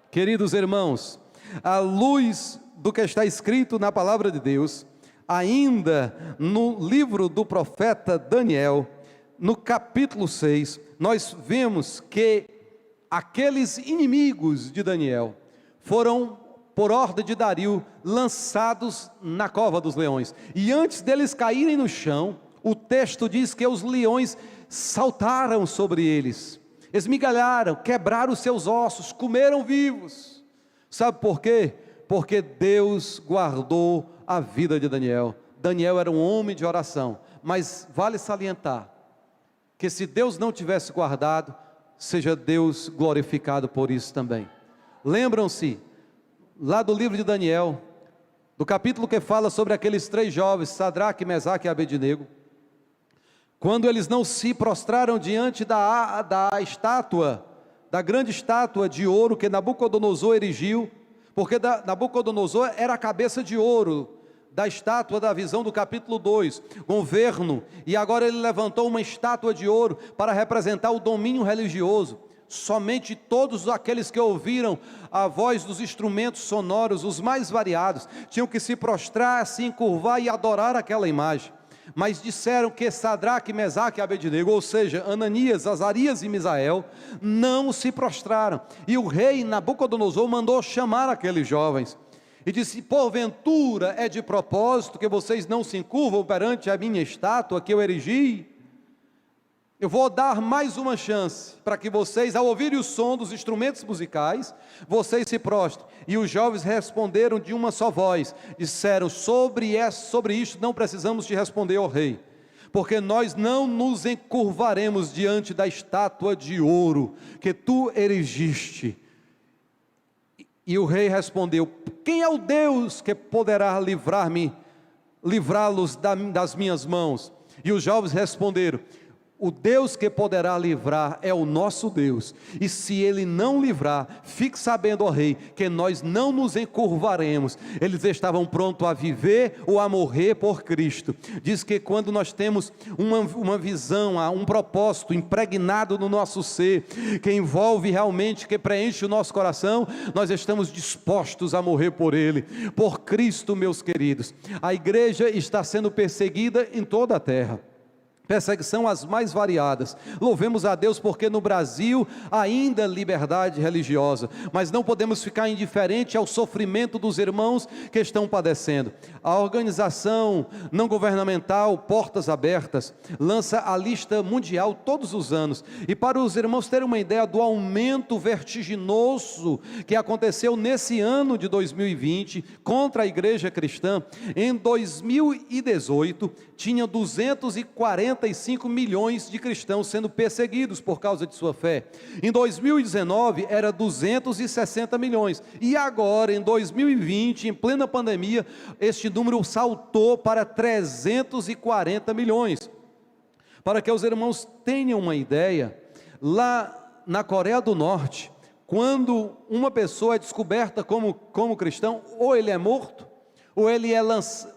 Queridos irmãos, à luz do que está escrito na palavra de Deus, ainda no livro do profeta Daniel, no capítulo 6, nós vemos que aqueles inimigos de Daniel foram, por ordem de Dario, lançados na cova dos leões, e antes deles caírem no chão, o texto diz que os leões saltaram sobre eles, esmigalharam, quebraram os seus ossos, comeram vivos. Sabe por quê? Porque Deus guardou a vida de Daniel. Daniel era um homem de oração, mas vale salientar, que se Deus não tivesse guardado, seja Deus glorificado por isso também. Lembram-se, lá do livro de Daniel, do capítulo que fala sobre aqueles 3 jovens, Sadraque, Mesaque e Abednego, quando eles não se prostraram diante da estátua, da grande estátua de ouro que Nabucodonosor erigiu, porque Nabucodonosor era a cabeça de ouro da estátua da visão do capítulo 2, governo, e agora ele levantou uma estátua de ouro para representar o domínio religioso. Somente todos aqueles que ouviram a voz dos instrumentos sonoros, os mais variados, tinham que se prostrar, se encurvar e adorar aquela imagem. Mas disseram que Sadraque, Mesaque e Abednego, ou seja, Ananias, Azarias e Misael, não se prostraram. E o rei Nabucodonosor mandou chamar aqueles jovens e disse: porventura é de propósito que vocês não se encurvam perante a minha estátua que eu erigi? Eu vou dar mais uma chance para que vocês, ao ouvirem o som dos instrumentos musicais, vocês se prostrem. E os jovens responderam de uma só voz, disseram: sobre isto não precisamos te responder, ó rei, porque nós não nos encurvaremos diante da estátua de ouro que tu erigiste. E o rei respondeu: quem é o Deus que poderá livrá-los das minhas mãos? E os jovens responderam: o Deus que poderá livrar é o nosso Deus, e se Ele não livrar, fique sabendo, ó rei, que nós não nos encurvaremos. Eles estavam prontos a viver ou a morrer por Cristo. Diz que quando nós temos uma visão, um propósito impregnado no nosso ser, que envolve realmente, que preenche o nosso coração, nós estamos dispostos a morrer por Ele, por Cristo, meus queridos. A igreja está sendo perseguida em toda a terra, perseguição as mais variadas. Louvemos a Deus porque no Brasil ainda há liberdade religiosa, mas não podemos ficar indiferente ao sofrimento dos irmãos que estão padecendo. A organização não governamental Portas Abertas lança a lista mundial todos os anos, e para os irmãos terem uma ideia do aumento vertiginoso que aconteceu nesse ano de 2020 contra a igreja cristã, em 2018 tinha 245 milhões de cristãos sendo perseguidos por causa de sua fé. Em 2019 era 260 milhões. E agora, em 2020, em plena pandemia, este número saltou para 340 milhões. Para que os irmãos tenham uma ideia, lá na Coreia do Norte, quando uma pessoa é descoberta como cristão, ou ele é morto, ou ele é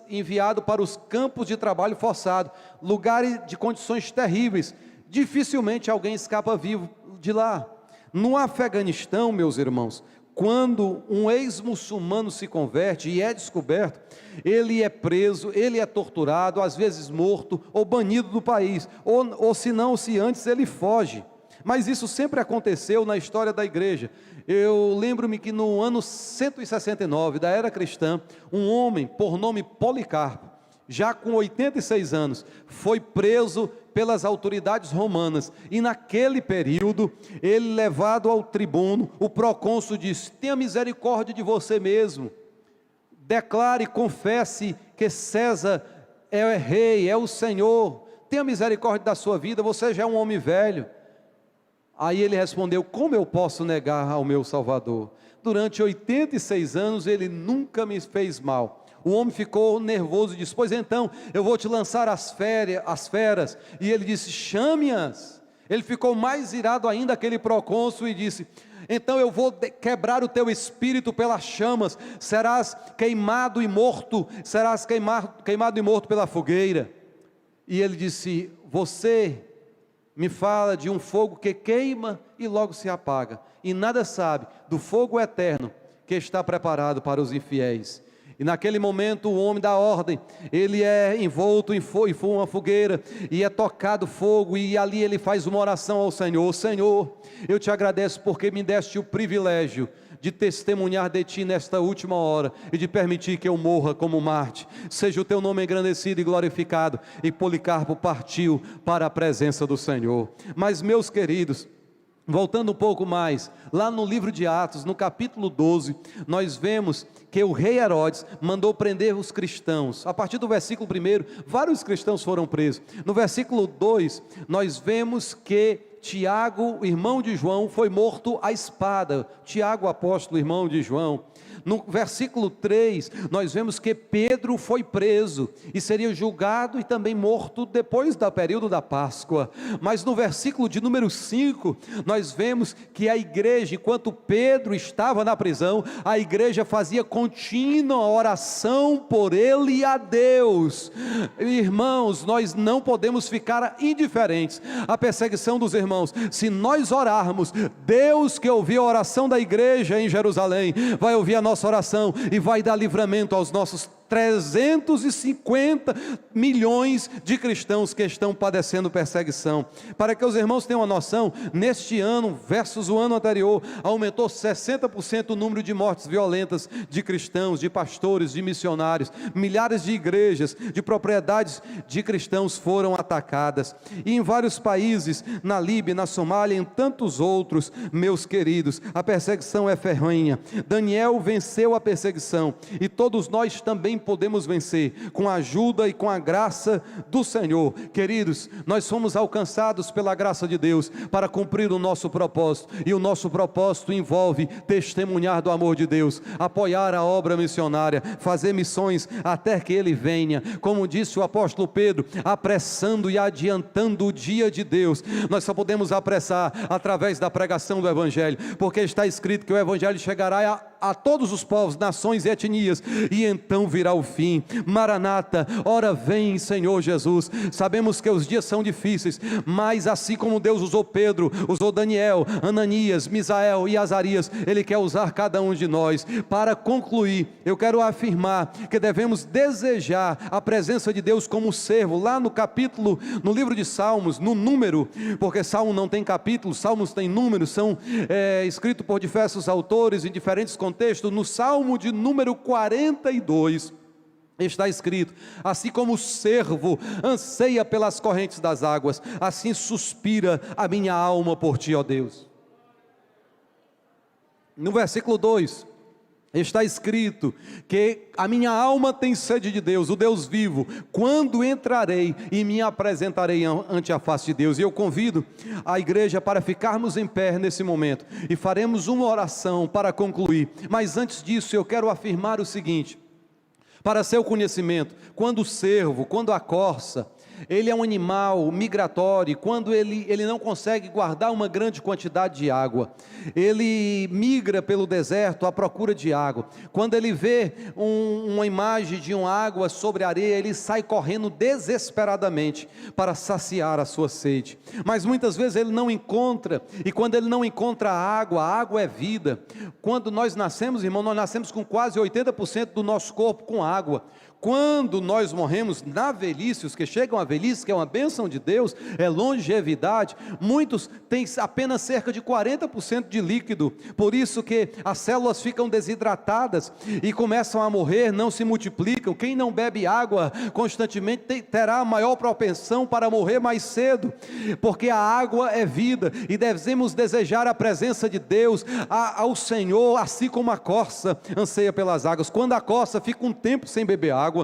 enviado para os campos de trabalho forçado, lugares de condições terríveis. Dificilmente alguém escapa vivo de lá. No Afeganistão, meus irmãos, quando um ex-muçulmano se converte e é descoberto, ele é preso, ele é torturado, às vezes morto ou banido do país, ou se não, se antes ele foge. Mas isso sempre aconteceu na história da igreja. Eu lembro-me que no ano 169 da era cristã, um homem por nome Policarpo, já com 86 anos, foi preso pelas autoridades romanas, e naquele período, ele levado ao tribuno, o procônsul disse: tenha misericórdia de você mesmo, declare e confesse que César é rei, é o Senhor, tenha misericórdia da sua vida, você já é um homem velho. Aí ele respondeu: como eu posso negar ao meu Salvador? Durante 86 anos ele nunca me fez mal. O homem ficou nervoso e disse: pois então, eu vou te lançar as feras. E ele disse: chame-as. Ele ficou mais irado ainda, aquele procônsul, e disse: então eu vou quebrar o teu espírito pelas chamas, serás queimado e morto, serás queimado e morto pela fogueira. E ele disse: você me fala de um fogo que queima e logo se apaga, e nada sabe do fogo eterno que está preparado para os infiéis. E naquele momento o homem dá ordem, ele é envolto em uma fogueira, e é tocado fogo, e ali ele faz uma oração ao Senhor: Senhor, eu te agradeço porque me deste o privilégio de testemunhar de ti nesta última hora, e de permitir que eu morra como Marte. Seja o teu nome engrandecido e glorificado. E Policarpo partiu para a presença do Senhor. Mas, meus queridos, voltando um pouco mais, lá no livro de Atos, no capítulo 12, nós vemos que o rei Herodes mandou prender os cristãos. A partir do versículo 1, vários cristãos foram presos. No versículo 2, nós vemos que Tiago, irmão de João, foi morto à espada. Tiago, apóstolo, irmão de João. No versículo 3, nós vemos que Pedro foi preso e seria julgado e também morto depois do período da Páscoa. Mas no versículo de número 5, nós vemos que a igreja, enquanto Pedro estava na prisão, a igreja fazia contínua oração por ele e a Deus. Irmãos, nós não podemos ficar indiferentes à perseguição dos irmãos. Se nós orarmos, Deus, que ouviu a oração da igreja em Jerusalém, vai ouvir a nossa oração e vai dar livramento aos nossos 350 milhões de cristãos que estão padecendo perseguição. Para que os irmãos tenham uma noção, neste ano versus o ano anterior, aumentou 60% o número de mortes violentas de cristãos, de pastores, de missionários. Milhares de igrejas, de propriedades de cristãos foram atacadas, e em vários países, na Líbia, na Somália, em tantos outros, meus queridos, a perseguição é ferrenha. Daniel venceu a perseguição, e todos nós também podemos vencer, com a ajuda e com a graça do Senhor. Queridos, nós fomos alcançados pela graça de Deus para cumprir o nosso propósito, e o nosso propósito envolve testemunhar do amor de Deus, apoiar a obra missionária, fazer missões até que Ele venha, como disse o apóstolo Pedro, apressando e adiantando o dia de Deus. Nós só podemos apressar através da pregação do Evangelho, porque está escrito que o Evangelho chegará a todos os povos, nações e etnias, e então virá o fim. Maranata, ora vem, Senhor Jesus. Sabemos que os dias são difíceis, mas assim como Deus usou Pedro, usou Daniel, Ananias, Misael e Azarias, Ele quer usar cada um de nós. Para concluir, eu quero afirmar que devemos desejar a presença de Deus como servo. Lá no livro de Salmos, no número, porque Salmo não tem capítulo, Salmos tem números, são escritos por diversos autores em diferentes contexto. No Salmo de número 42 está escrito: assim como o cervo anseia pelas correntes das águas, assim suspira a minha alma por ti, ó Deus. No versículo 2 Está escrito que a minha alma tem sede de Deus, o Deus vivo. Quando entrarei e me apresentarei ante a face de Deus. E eu convido a igreja para ficarmos em pé nesse momento e faremos uma oração para concluir. Mas antes disso eu quero afirmar o seguinte: para seu conhecimento, quando o cervo, quando a corça, ele é um animal migratório, quando ele não consegue guardar uma grande quantidade de água, ele migra pelo deserto à procura de água. Quando ele vê uma imagem de uma água sobre a areia, ele sai correndo desesperadamente para saciar a sua sede. Mas muitas vezes ele não encontra, e quando ele não encontra a água é vida. Quando nós nascemos, irmão, nós nascemos com quase 80% do nosso corpo com água. Quando nós morremos na velhice, os que chegam à velhice, que é uma bênção de Deus, é longevidade, muitos têm apenas cerca de 40% de líquido, por isso que as células ficam desidratadas e começam a morrer, não se multiplicam. Quem não bebe água constantemente terá a maior propensão para morrer mais cedo, porque a água é vida, e devemos desejar a presença de Deus, ao Senhor, assim como a corça anseia pelas águas. Quando a corça fica um tempo sem beber água,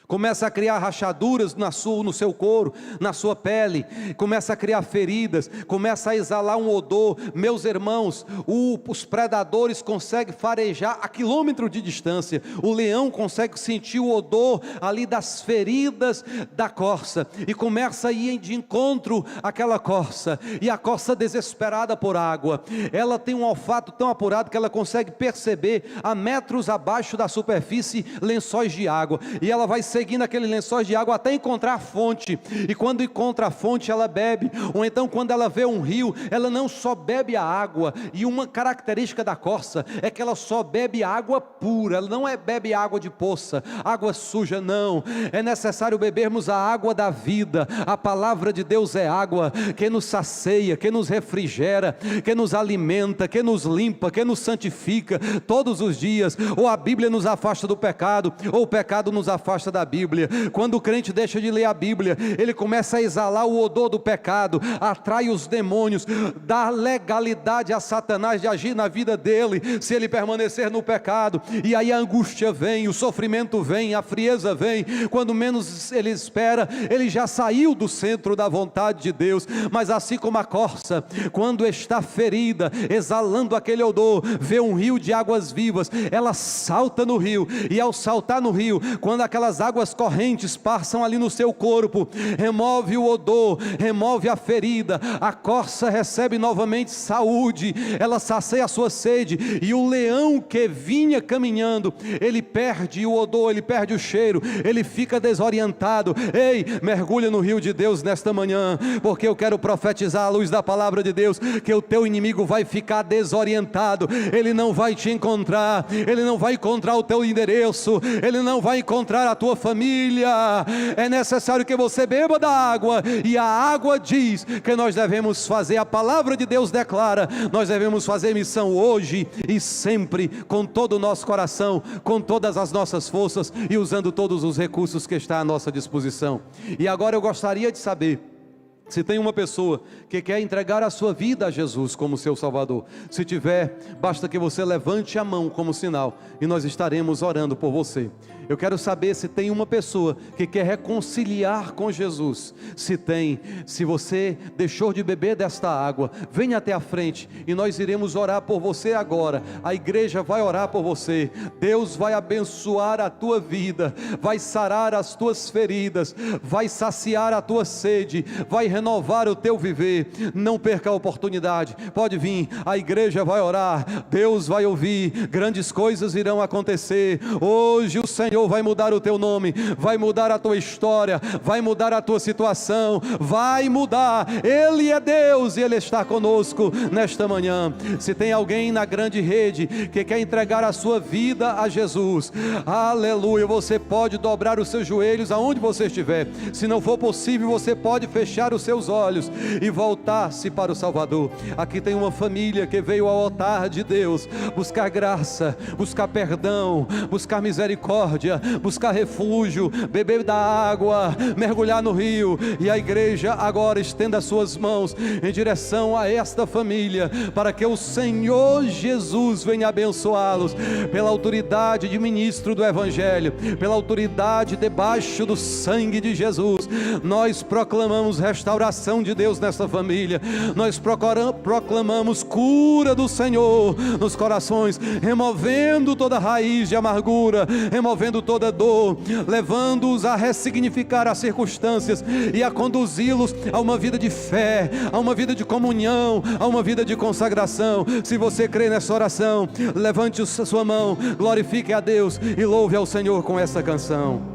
começa a criar rachaduras no seu couro, na sua pele, começa a criar feridas, começa a exalar um odor. Meus irmãos, os predadores conseguem farejar a quilômetro de distância. O leão consegue sentir o odor ali das feridas da corça, e começa a ir de encontro àquela corça, e a corça, desesperada por água, ela tem um olfato tão apurado que ela consegue perceber a metros abaixo da superfície lençóis de água, e ela vai seguindo aqueles lençóis de água até encontrar a fonte, e quando encontra a fonte ela bebe. Ou então quando ela vê um rio, ela não só bebe a água, e uma característica da corça é que ela só bebe água pura, ela não bebe água de poça, água suja, não. É necessário bebermos a água da vida. A palavra de Deus é água que nos sacia, que nos refrigera, que nos alimenta, que nos limpa, que nos santifica todos os dias. Ou a Bíblia nos afasta do pecado, ou o pecado nos afasta da Bíblia. Quando o crente deixa de ler a Bíblia, ele começa a exalar o odor do pecado, atrai os demônios, dá legalidade a Satanás de agir na vida dele, se ele permanecer no pecado. E aí a angústia vem, o sofrimento vem, a frieza vem. Quando menos ele espera, ele já saiu do centro da vontade de Deus. Mas assim como a corça, quando está ferida, exalando aquele odor, vê um rio de águas vivas, ela salta no rio, e ao saltar no rio, quando aquelas águas correntes passam ali no seu corpo, remove o odor, remove a ferida, a corça recebe novamente saúde, ela sacia a sua sede, e o leão que vinha caminhando, ele perde o odor, ele perde o cheiro, ele fica desorientado. Ei, mergulha no rio de Deus nesta manhã, porque eu quero profetizar à luz da palavra de Deus, que o teu inimigo vai ficar desorientado, ele não vai te encontrar, ele não vai encontrar o teu endereço, ele não vai encontrar a tua família. É necessário que você beba da água, e a água diz que nós devemos fazer, a palavra de Deus declara, nós devemos fazer missão hoje e sempre, com todo o nosso coração, com todas as nossas forças, e usando todos os recursos que está à nossa disposição. E agora eu gostaria de saber se tem uma pessoa que quer entregar a sua vida a Jesus como seu Salvador. Se tiver, basta que você levante a mão como sinal, e nós estaremos orando por você. Eu quero saber se tem uma pessoa que quer reconciliar com Jesus. Se tem, se você deixou de beber desta água, venha até a frente e nós iremos orar por você agora. A igreja vai orar por você. Deus vai abençoar a tua vida, vai sarar as tuas feridas, vai saciar a tua sede, vai renovar o teu viver. Não perca a oportunidade, pode vir, a igreja vai orar, Deus vai ouvir, grandes coisas irão acontecer. Hoje o Senhor vai mudar o teu nome, vai mudar a tua história, vai mudar a tua situação, vai mudar. Ele é Deus e Ele está conosco nesta manhã. Se tem alguém na grande rede que quer entregar a sua vida a Jesus, aleluia, você pode dobrar os seus joelhos aonde você estiver. Se não for possível, você pode fechar os seus olhos e voltasse para o Salvador. Aqui tem uma família que veio ao altar de Deus buscar graça, buscar perdão, buscar misericórdia, buscar refúgio, beber da água, mergulhar no rio. E a igreja agora estenda as suas mãos em direção a esta família, para que o Senhor Jesus venha abençoá-los, pela autoridade de ministro do Evangelho, pela autoridade debaixo do sangue de Jesus. Nós proclamamos restauração de Deus nesta família, nós proclamamos cura do Senhor nos corações, removendo toda raiz de amargura, removendo toda dor, levando-os a ressignificar as circunstâncias e a conduzi-los a uma vida de fé, a uma vida de comunhão, a uma vida de consagração. Se você crê nessa oração, levante a sua mão, glorifique a Deus e louve ao Senhor com essa canção.